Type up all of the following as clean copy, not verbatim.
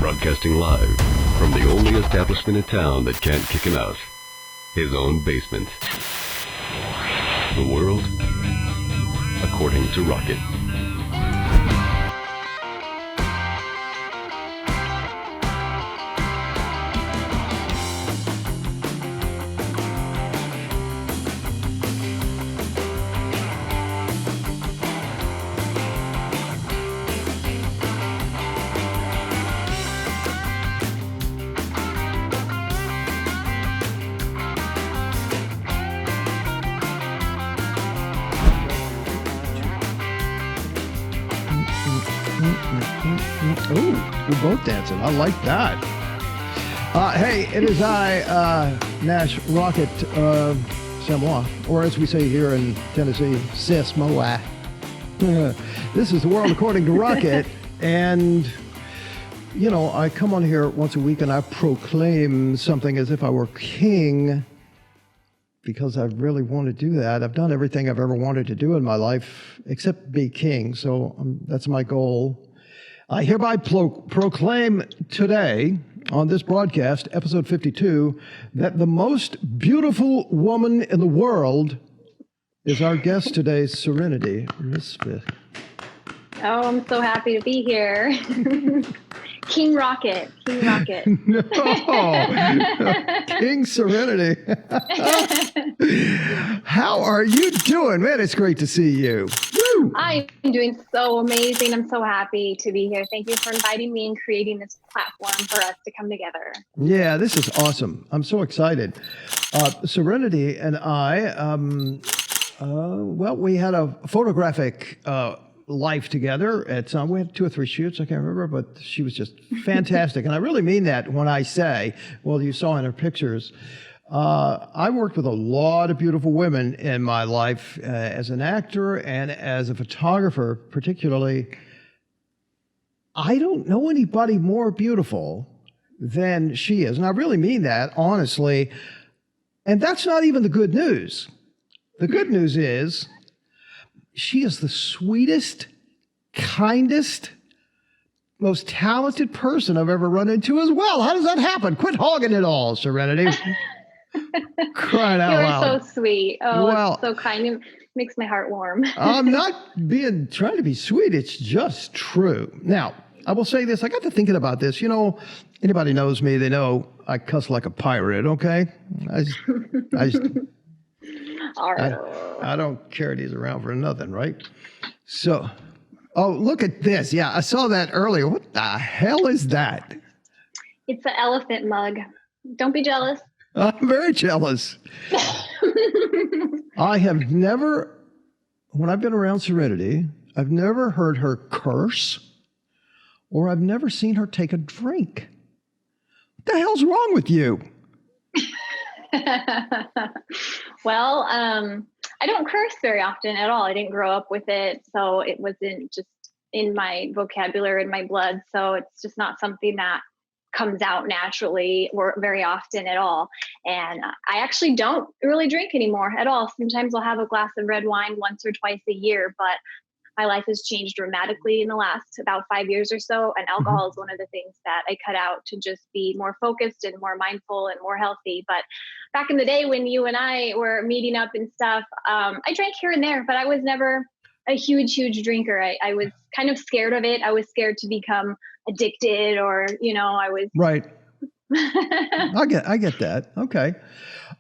Broadcasting live from the only establishment in town that can't kick him out. His own basement. The world according to Rockett. Oh, we're both dancing. I like that. Hey, it is I, Nash Rockett, Samoa, or as we say here in Tennessee, Samoa. This is The World According to Rockett, and, you know, I come on here once a week and I proclaim something as if I were king, because I really want to do that. I've done everything I've ever wanted to do in my life except be king, so that's my goal. I hereby proclaim today on this broadcast, episode 52, that the most beautiful woman in the world is our guest today, Serenity Risvik. Oh, I'm so happy to be here. King Rockett. No, King Serenity. How are you doing? Man, it's great to see you. Woo! I'm doing so amazing. I'm so happy to be here. Thank you for inviting me and creating this platform for us to come together. Yeah, this is awesome. I'm so excited. Serenity and I, well, we had a photographic life together at some, we had 2 or 3 shoots, I can't remember, but she was just fantastic. And I really mean that when I say, well, you saw in her pictures, I worked with a lot of beautiful women in my life as an actor and as a photographer, particularly. I don't know anybody more beautiful than she is. And I really mean that, honestly. And that's not even the good news. The good news is she is the sweetest, kindest, most talented person I've ever run into as well. How does that happen? Quit hogging it all, Serenity. Crying out loud. You're so sweet. Oh, well, it's so kind. It makes my heart warm. I'm not trying to be sweet. It's just true. Now, I will say this. I got to thinking about this. You know, anybody knows me, they know I cuss like a pirate, okay? I don't carry these around for nothing, right? So, oh, look at this. Yeah, I saw that earlier. What the hell is that? It's an elephant mug. Don't be jealous. I'm very jealous. I have never, when I've been around Serenity, I've never heard her curse, or I've never seen her take a drink. What the hell's wrong with you? Well, I don't curse very often at all. I didn't grow up with it, so it wasn't just in my vocabulary, in my blood. So it's just not something that comes out naturally or very often at all. And I actually don't really drink anymore at all. Sometimes I'll have a glass of red wine once or twice a year, but my life has changed dramatically in the last about 5 years or so. And alcohol is one of the things that I cut out to just be more focused and more mindful and more healthy. But back in the day when you and I were meeting up and stuff, I drank here and there, but I was never a huge drinker. I was kind of scared of it. I was scared to become addicted, or, you know, I was. Right. I get that. Okay.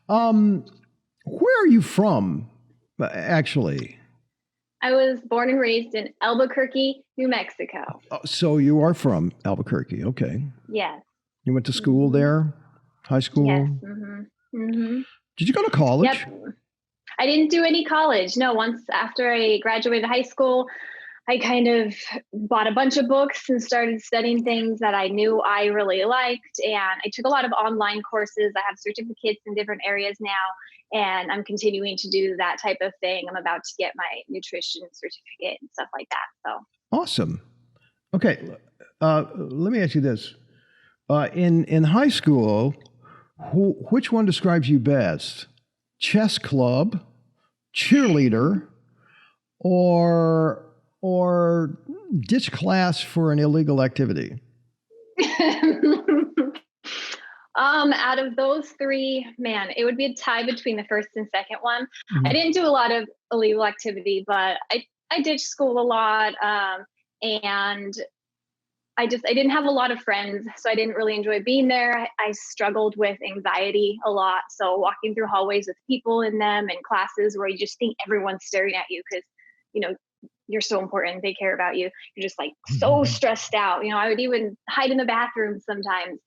Where are you from, actually? I was born and raised in Albuquerque, New Mexico. So you are from Albuquerque. Okay. Yes. You went to school there? High school? Yes. Mm-hmm. Mm-hmm. Did you go to college? Yep. I didn't do any college. No, once after I graduated high school, I kind of bought a bunch of books and started studying things that I knew I really liked. And I took a lot of online courses. I have certificates in different areas now, and I'm continuing to do that type of thing. I'm about to get my nutrition certificate and stuff like that. So awesome. Okay. Let me ask you this. In high school, which one describes you best? Chess club, cheerleader, or ditch class for an illegal activity? Out of those three, man, it would be a tie between the first and second one. I Mhm. didn't do a lot of illegal activity, but I ditched school a lot. And I didn't have a lot of friends, so I didn't really enjoy being there. I struggled with anxiety a lot. So walking through hallways with people in them and classes where you just think everyone's staring at you because, you know, you're so important. They care about you. You're just like so stressed out. You know, I would even hide in the bathroom sometimes.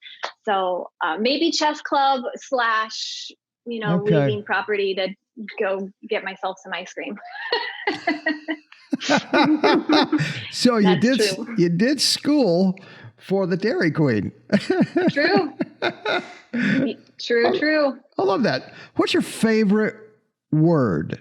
So maybe chess club slash, you know, Okay. leaving property to go get myself some ice cream. So That's true. you did school for the Dairy Queen. True. True. I love that. What's your favorite word?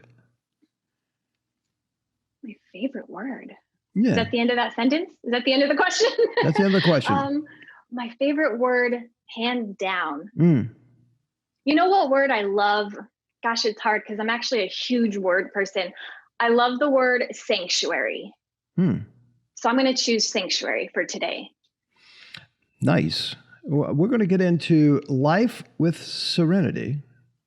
My favorite word. Yeah. Is that the end of that sentence? Is that the end of the question? That's the end of the question. My favorite word, hands down. Mm. You know what word I love? Gosh, it's hard because I'm actually a huge word person. I love the word sanctuary. So I'm going to choose sanctuary for today. Nice. We're going to get into Life with Serenity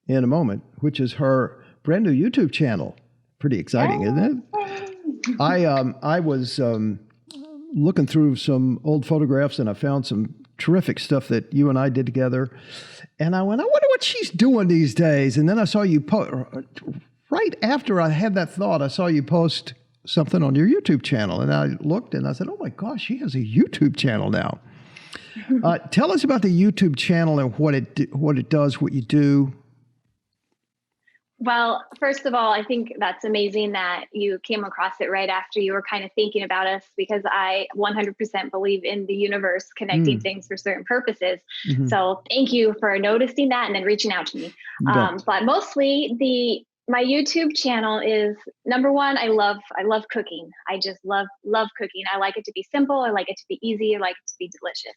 in a moment, which is her brand new YouTube channel. Pretty exciting, isn't it? I was looking through some old photographs, and I found some terrific stuff that you and I did together. And I went, I wonder what she's doing these days. And then I saw you right after I had that thought, I saw you post something on your YouTube channel. And I looked and I said, oh my gosh, she has a YouTube channel now. Tell us about the YouTube channel and what it does, what you do. Well, first of all, I think that's amazing that you came across it right after you were kind of thinking about us, because I 100% believe in the universe connecting things for certain purposes. Mm-hmm. So thank you for noticing that and then reaching out to me. But mostly my YouTube channel is, number one, I love cooking. I just love cooking. I like it to be simple. I like it to be easy. I like it to be delicious.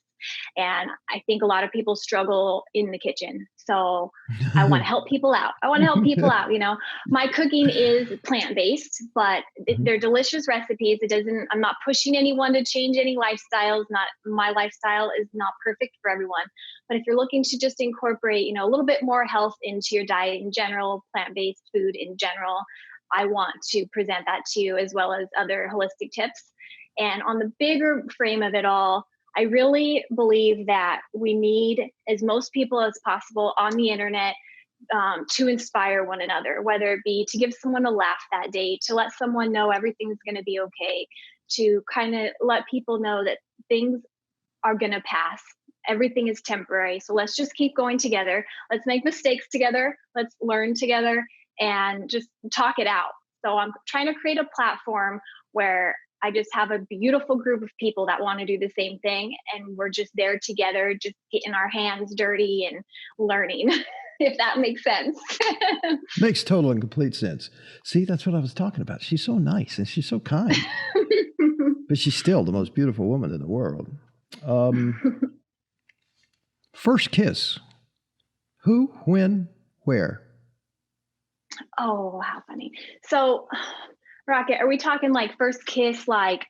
And I think a lot of people struggle in the kitchen. So I want to help people out. You know, my cooking is plant-based, but they're delicious recipes. I'm not pushing anyone to change any lifestyles. My lifestyle is not perfect for everyone. But if you're looking to just incorporate, you know, a little bit more health into your diet in general, plant-based food in general, I want to present that to you, as well as other holistic tips. And on the bigger frame of it all, I really believe that we need as most people as possible on the internet to inspire one another, whether it be to give someone a laugh that day, to let someone know everything's going to be okay, to kind of let people know that things are going to pass. Everything is temporary. So let's just keep going together. Let's make mistakes together. Let's learn together and just talk it out. So I'm trying to create a platform where I just have a beautiful group of people that want to do the same thing. And we're just there together, just getting our hands dirty and learning, if that makes sense. Makes total and complete sense. See, that's what I was talking about. She's so nice and she's so kind, but she's still the most beautiful woman in the world. First kiss. Who, when, where? Oh, how funny. So, Rocket, are we talking like first kiss, like,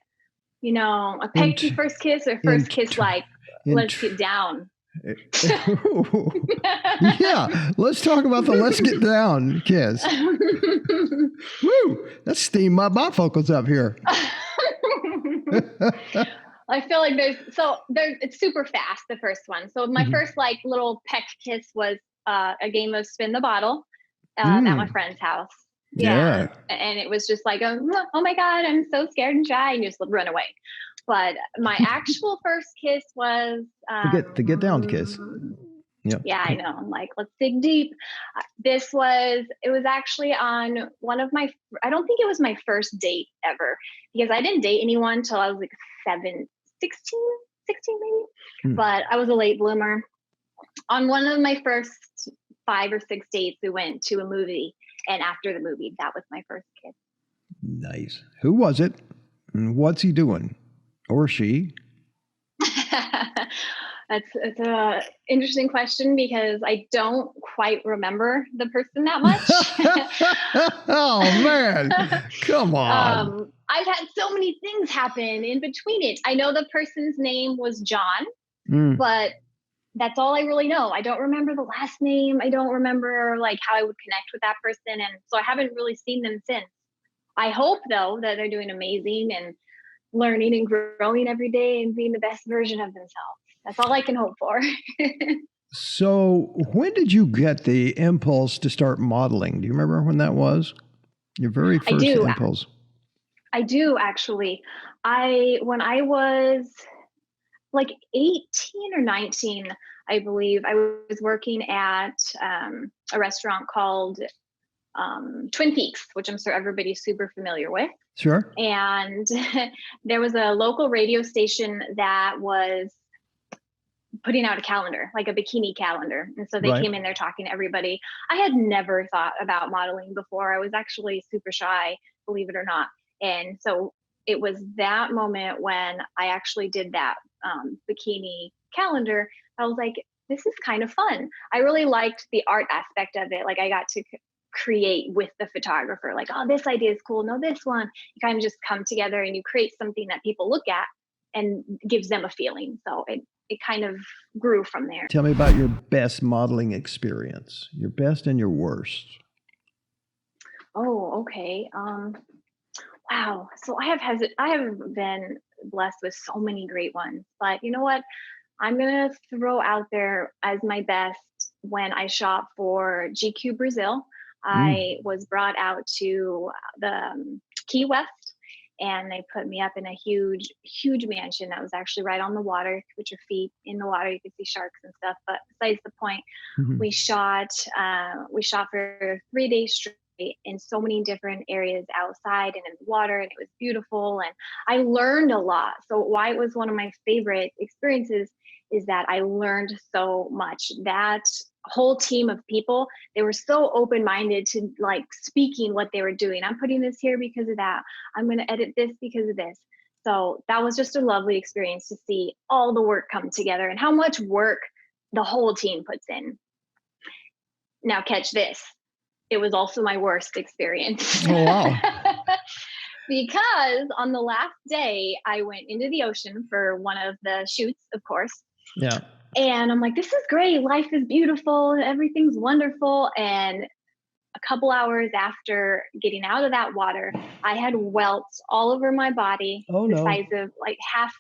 you know, a pecky first kiss, or first kiss like, let's get down? Yeah, let's talk about the let's get down kiss. Woo, that's steam my bifocals up here. I feel like it's super fast, the first one. So my first like little peck kiss was a game of spin the bottle at my friend's house. Yeah. And it was just like, oh my God, I'm so scared and shy, and you just run away. But my actual first kiss was the get down kiss. Yep. Yeah, I know. I'm like, let's dig deep. It was actually on one of my, I don't think it was my first date ever, because I didn't date anyone till I was like 16 maybe. But I was a late bloomer. On one of my first 5 or 6 dates, we went to a movie. And after the movie, that was my first kiss. Nice. Who was it? And what's he doing? Or she? It's a interesting question, because I don't quite remember the person that much. Oh, man. Come on. I've had so many things happen in between it. I know the person's name was John. but that's all I really know. I don't remember the last name. I don't remember like how I would connect with that person. And so I haven't really seen them since. I hope though that they're doing amazing and learning and growing every day and being the best version of themselves. That's all I can hope for. So when did you get the impulse to start modeling? Do you remember when that was? Your very first impulse? I do actually. When I was like 18 or 19, I believe, I was working at a restaurant called Twin Peaks, which I'm sure everybody's super familiar with. Sure. And there was a local radio station that was putting out a calendar, like a bikini calendar. And so they came in there talking to everybody. I had never thought about modeling before. I was actually super shy, believe it or not. And so it was that moment when I actually did that bikini calendar. I was like, this is kind of fun. I really liked the art aspect of it. Like I got to create with the photographer, like, oh, this idea is cool. No, this one. You kind of just come together and you create something that people look at and gives them a feeling. So it kind of grew from there. Tell me about your best modeling experience, your best and your worst. Oh, okay. Wow. So I have been blessed with so many great ones, but you know what? I'm going to throw out there as my best when I shot for GQ Brazil. I was brought out to the Key West, and they put me up in a huge, huge mansion that was actually right on the water. You could put your feet in the water, you could see sharks and stuff. But besides the point, we shot for 3 days straight in so many different areas outside and in the water, and it was beautiful. And I learned a lot. So why it was one of my favorite experiences is that I learned so much. That whole team of people, they were so open-minded to like speaking what they were doing. I'm putting this here because of that. I'm going to edit this because of this. So that was just a lovely experience to see all the work come together and how much work the whole team puts in. Now catch this. It was also my worst experience. Oh, wow. Because on the last day, I went into the ocean for one of the shoots, of course. Yeah. And I'm like, this is great. Life is beautiful. Everything's wonderful. And a couple hours after getting out of that water, I had welts all over my body, the size of like half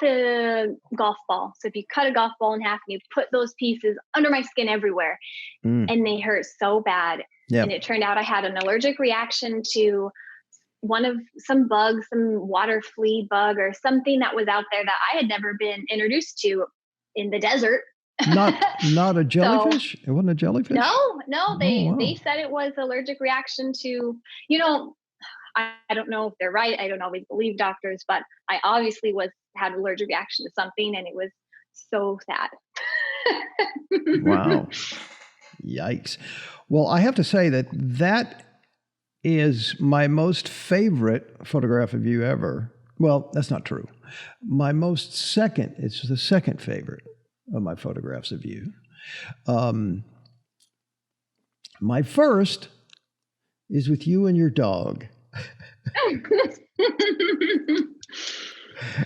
a golf ball. So if you cut a golf ball in half and you put those pieces under my skin everywhere, and they hurt so bad. Yep. And it turned out I had an allergic reaction to some bug, some water flea bug or something that was out there that I had never been introduced to in the desert. Not a jellyfish? It wasn't a jellyfish? No, they said it was allergic reaction to, I don't know if they're right. I don't always believe doctors, but I obviously had an allergic reaction to something, and it was so sad. Wow. Yikes. Well, I have to say that is my most favorite photograph of you ever. Well, that's not true. It's the second favorite of my photographs of you. My first is with you and your dog.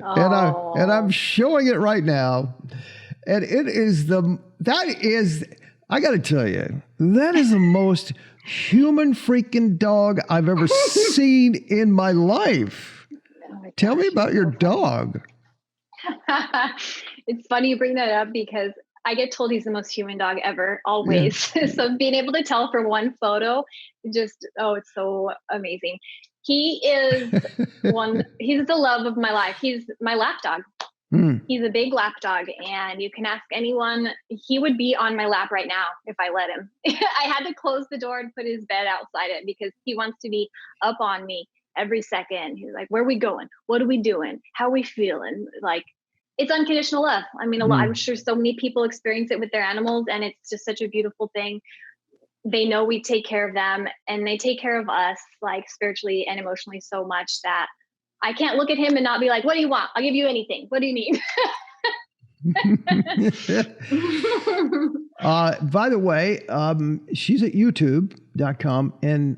And I'm showing it right now. And I got to tell you, that is the most human freaking dog I've ever seen in my life. Tell me about your dog. It's funny you bring that up because I get told he's the most human dog ever, always. Yeah. So being able to tell from one photo, it's so amazing. He is he's the love of my life. He's my lap dog. He's a big lap dog, and you can ask anyone, he would be on my lap right now if I let him. I had to close the door and put his bed outside it because he wants to be up on me every second. He's like, where are we going? What are we doing? How are we feeling? Like, it's unconditional love. I mean, I'm sure so many people experience it with their animals, and it's just such a beautiful thing. They know we take care of them, and they take care of us, like spiritually and emotionally, so much that I can't look at him and not be like, what do you want? I'll give you anything. What do you need? By the way, she's at youtube.com, and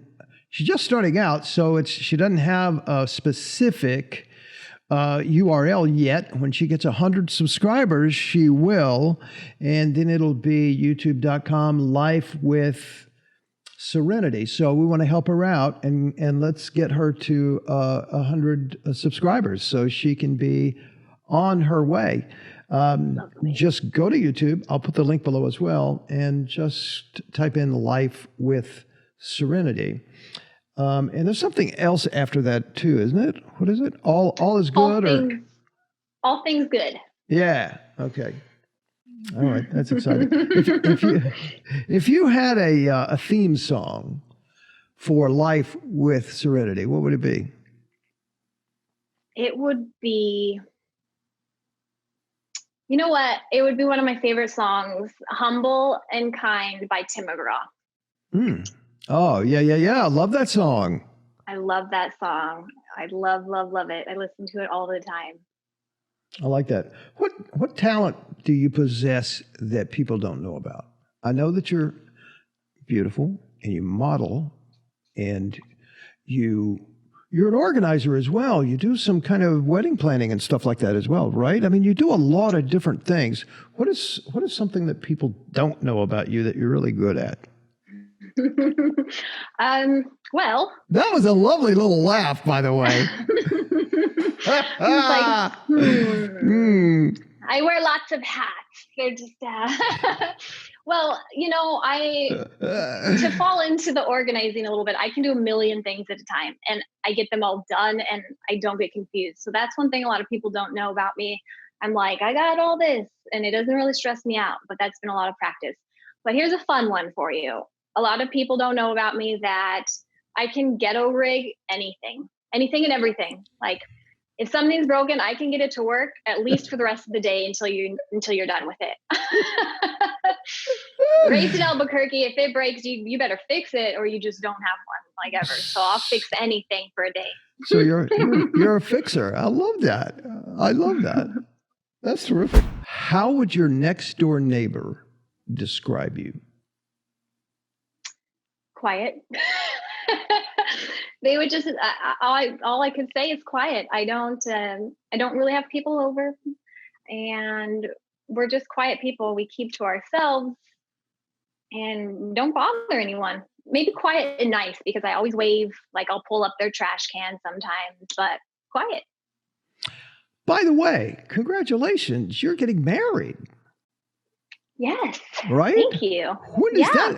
she's just starting out, so she doesn't have a specific URL yet. When she gets 100 subscribers, she will. And then it'll be youtube.com Life with Serenity. So we want to help her out and let's get her to 100 subscribers so she can be on her way. Just go to YouTube. I'll put the link below as well, and just type in Life with Serenity. And there's something else after that too, isn't it? What is it? All is good, all things good. Yeah. Okay. All right. That's exciting. If you had a theme song for Life with Serenity, what would it be? It would be, you know what? It would be one of my favorite songs, "Humble and Kind" by Tim McGraw. Oh, yeah. I love that song. I love that song. I love it. I listen to it all the time. I like that. What talent do you possess that people don't know about? I know that you're beautiful and you model and you're an organizer as well. You do some kind of wedding planning and stuff like that as well, right? I mean, you do a lot of different things. What is something that people don't know about you that you're really good at? Well, that was a lovely little laugh, by the way. I wear lots of hats. They're just well, to fall into the organizing a little bit, I can do a million things at a time and I get them all done and I don't get confused. So that's one thing a lot of people don't know about me. I'm like, I got all this and it doesn't really stress me out, but that's been a lot of practice. But here's a fun one for you. A lot of people don't know about me that I can ghetto rig anything and everything. Like if something's broken, I can get it to work at least for the rest of the day until you're done with it. Raised in Albuquerque, if it breaks, you better fix it or you just don't have one like ever. So I'll fix anything for a day. So you're a fixer. I love that. That's terrific. How would your next door neighbor describe you? Quiet. They would just all I could say is quiet. I don't really have people over, and we're just quiet people. We keep to ourselves and don't bother anyone. Maybe quiet and nice because I always wave, like I'll pull up their trash can sometimes, but quiet. By the way, congratulations, you're getting married. Yes. Right? Thank you.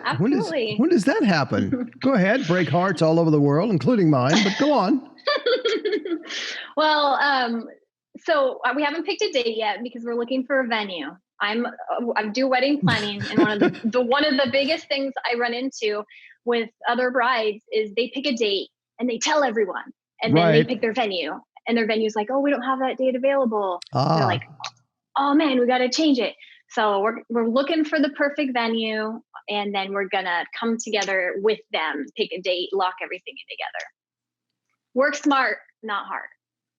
Absolutely. When does that happen? Go ahead, break hearts all over the world, including mine, but go on. Well, so we haven't picked a date yet because we're looking for a venue. I do wedding planning, and one of the biggest things I run into with other brides is they pick a date and they tell everyone, and then they pick their venue, and their venue's like, oh, we don't have that date available. They're like, oh man, we got to change it. So we're looking for the perfect venue, and then we're gonna come together with them, pick a date, lock everything in together. Work smart, not hard,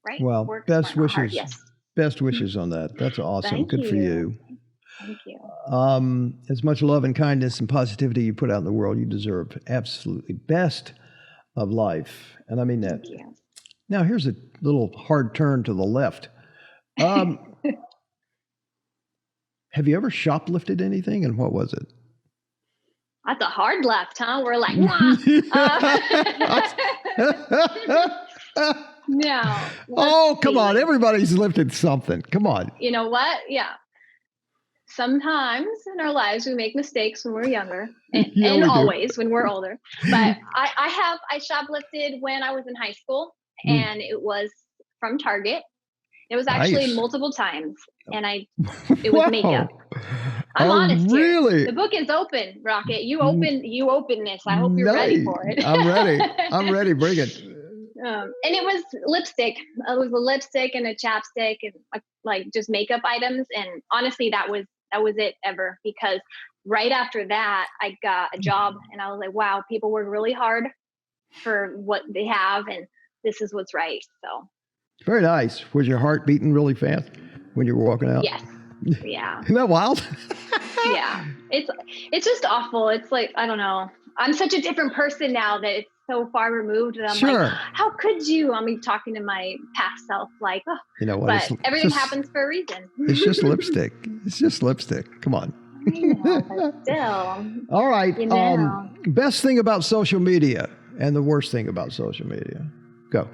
right? Well, best wishes. Hard, yes. Best wishes on that. That's awesome. Thank Good you. for you. Thank you. As much love and kindness and positivity you put out in the world, you deserve absolutely best of life, and I mean that. Thank you. Now here's a little hard turn to the left. Have you ever shoplifted anything, and what was it? That's a hard left, huh? We're like, no. Oh, come on. Everybody's lifted something. Come on. You know what? Yeah. Sometimes in our lives, we make mistakes when we're younger and always when we're older. But I shoplifted when I was in high school, and it was from Target. It was actually multiple times, and it was makeup. I'm honest here. Really? The book is open, Rocket. You open this. I hope you're ready for it. I'm ready. Bring it. And it was lipstick. It was a lipstick and a chapstick and like just makeup items. And honestly, that was it ever, because right after that, I got a job, and I was like, wow, people work really hard for what they have, and this is what's right. So. Very nice. Was your heart beating really fast when you were walking out? Yes. Yeah. Isn't that wild? Yeah. It's just awful. It's like, I don't know. I'm such a different person now that so far removed that I'm Sure. like, how could you? I'm talking to my past self, like, oh, You know what? but everything happens for a reason. It's just lipstick. It's just lipstick. Come on. I know, but still. All right. You know. Best thing about social media and the worst thing about social media. Go.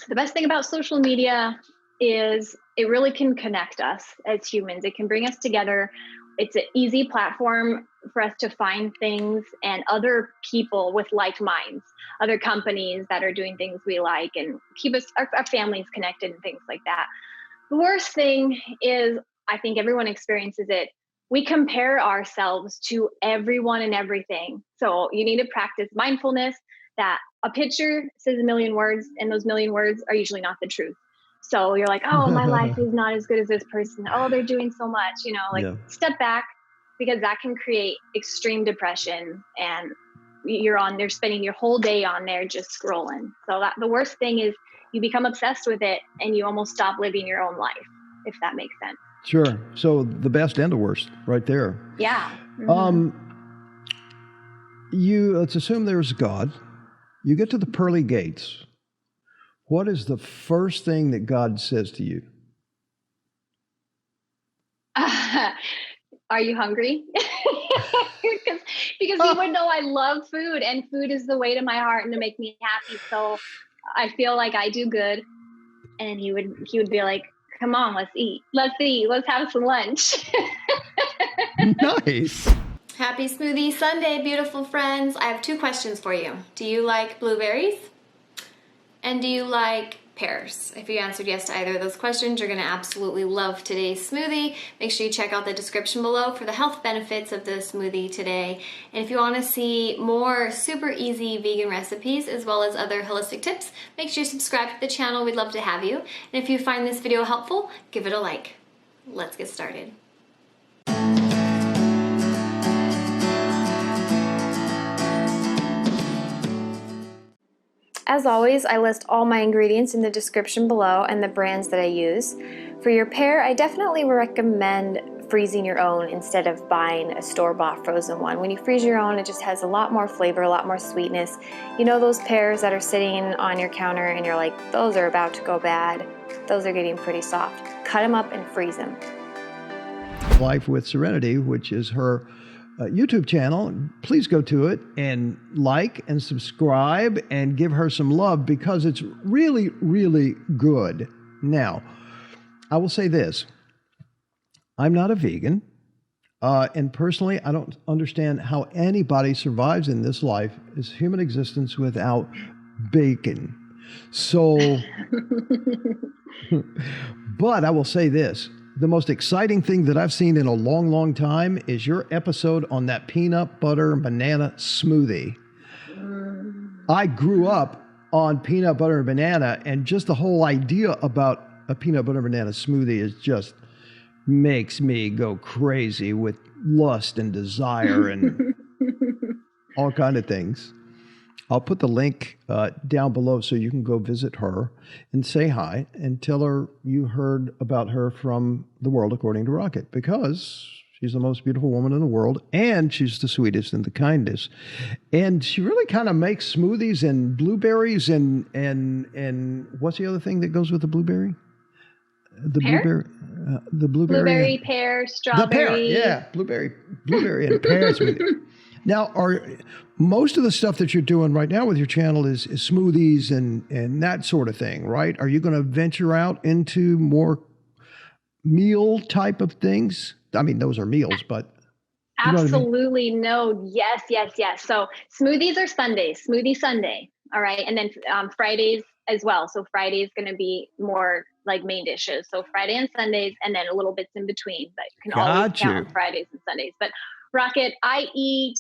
The best thing about social media is it really can connect us as humans. It can bring us together. It's an easy platform for us to find things and other people with like minds, other companies that are doing things we like, and keep us, our families connected and things like that. The worst thing is, I think everyone experiences it. We compare ourselves to everyone and everything. So you need to practice mindfulness, that a picture says a million words, and those million words are usually not the truth. So you're like, oh, my life is not as good as this person. Oh, they're doing so much, Step back, because that can create extreme depression, and you're on there spending your whole day on there just scrolling. So that the worst thing is you become obsessed with it and you almost stop living your own life, if that makes sense. Sure. So the best and the worst right there. Yeah. Mm-hmm. Let's assume there's God. You get to the pearly gates. What is the first thing that God says to you? Are you hungry? because he would know I love food, and food is the way to my heart and to make me happy. So I feel like I do good. And he would be like, come on, let's eat. Let's have some lunch. Nice. Happy Smoothie Sunday, beautiful friends. I have 2 questions for you. Do you like blueberries? And do you like pears? If you answered yes to either of those questions, you're going to absolutely love today's smoothie. Make sure you check out the description below for the health benefits of the smoothie today. And if you want to see more super easy vegan recipes as well as other holistic tips, make sure you subscribe to the channel. We'd love to have you. And if you find this video helpful, give it a like. Let's get started. As always, I list all my ingredients in the description below and the brands that I use. For your pear, I definitely recommend freezing your own instead of buying a store-bought frozen one. When you freeze your own, it just has a lot more flavor, a lot more sweetness. You know those pears that are sitting on your counter and you're like, those are about to go bad. Those are getting pretty soft. Cut them up and freeze them. Life with Serenity, which is her YouTube channel. Please go to it and like and subscribe and give her some love, because it's really, really good. Now, I will say this. I'm not a vegan. And personally, I don't understand how anybody survives in this life, this human existence, without bacon. So, but I will say this. The most exciting thing that I've seen in a long, long time is your episode on that peanut butter banana smoothie. I grew up on peanut butter and banana, and just the whole idea about a peanut butter banana smoothie is just makes me go crazy with lust and desire and all kind of things. I'll put the link down below so you can go visit her and say hi and tell her you heard about her from The World According to Rockett, because she's the most beautiful woman in the world, and she's the sweetest and the kindest. And she really kind of makes smoothies and blueberries and what's the other thing that goes with the blueberry? The pear? Blueberry, pear, strawberry. The pear, yeah, blueberry and pear smoothie. Now, are most of the stuff that you're doing right now with your channel is smoothies and that sort of thing, right? Are you going to venture out into more meal type of things? I mean, those are meals, but absolutely no. Yes. So smoothies are Sundays, smoothie Sunday. All right. And then Fridays as well. So Friday is going to be more like main dishes. So Friday and Sundays, and then a little bits in between, but you can always count on Fridays and Sundays. But Rockett, I eat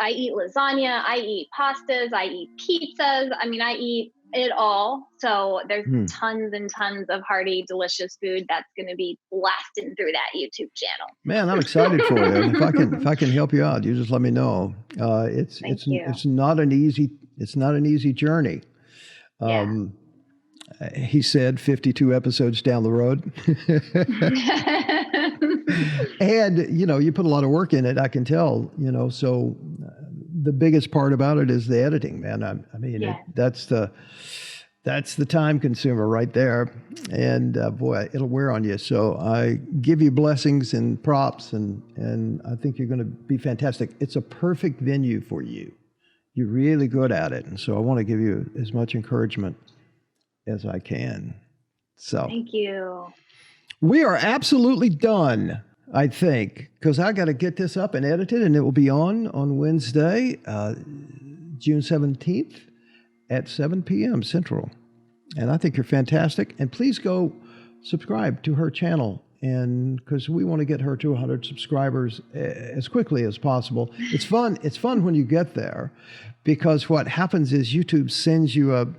lasagna, I eat pastas, I eat pizzas. I mean, I eat it all. So there's tons and tons of hearty, delicious food that's going to be blasting through that YouTube channel. Man, I'm excited for you. If I can help you out, you just let me know. It's not an easy journey. He said 52 episodes down the road. And, you put a lot of work in it, I can tell, so the biggest part about it is the editing, man. I mean, Yeah. that's the time consumer right there. And boy, it'll wear on you. So I give you blessings and props, and I think you're going to be fantastic. It's a perfect venue for you. You're really good at it. And so I want to give you as much encouragement as I can. So Thank you. we are absolutely done, I think, because I got to get this up and edited, and it will be on Wednesday, June 17th at 7 p.m. Central. And I think you're fantastic. And please go subscribe to her channel, and because we want to get her to 100 subscribers as quickly as possible. It's fun. It's fun when you get there, because what happens is YouTube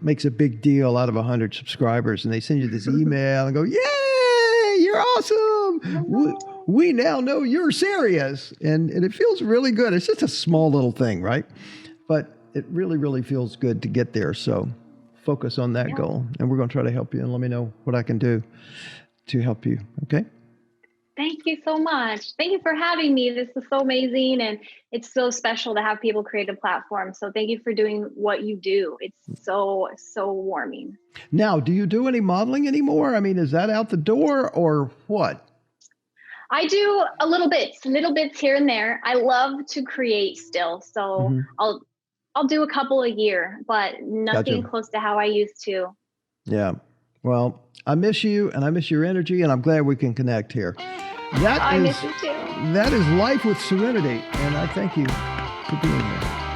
makes a big deal out of 100 subscribers, and they send you this email and go, "Yay, you're awesome! We now know you're serious," and it feels really good. It's just a small little thing, right? But it really, really feels good to get there. So focus on that goal, and we're going to try to help you. And let me know what I can do to help you. Okay. Thank you so much. Thank you for having me. This is so amazing. And it's so special to have people create a platform. So thank you for doing what you do. It's so, so warming. Now, do you do any modeling anymore? I mean, is that out the door or what? I do a little bits here and there. I love to create still. So I'll do a couple a year, but nothing close to how I used to. Yeah. Well, I miss you, and I miss your energy, and I'm glad we can connect here. I miss you too. That is Life with Serenity, and I thank you for being here.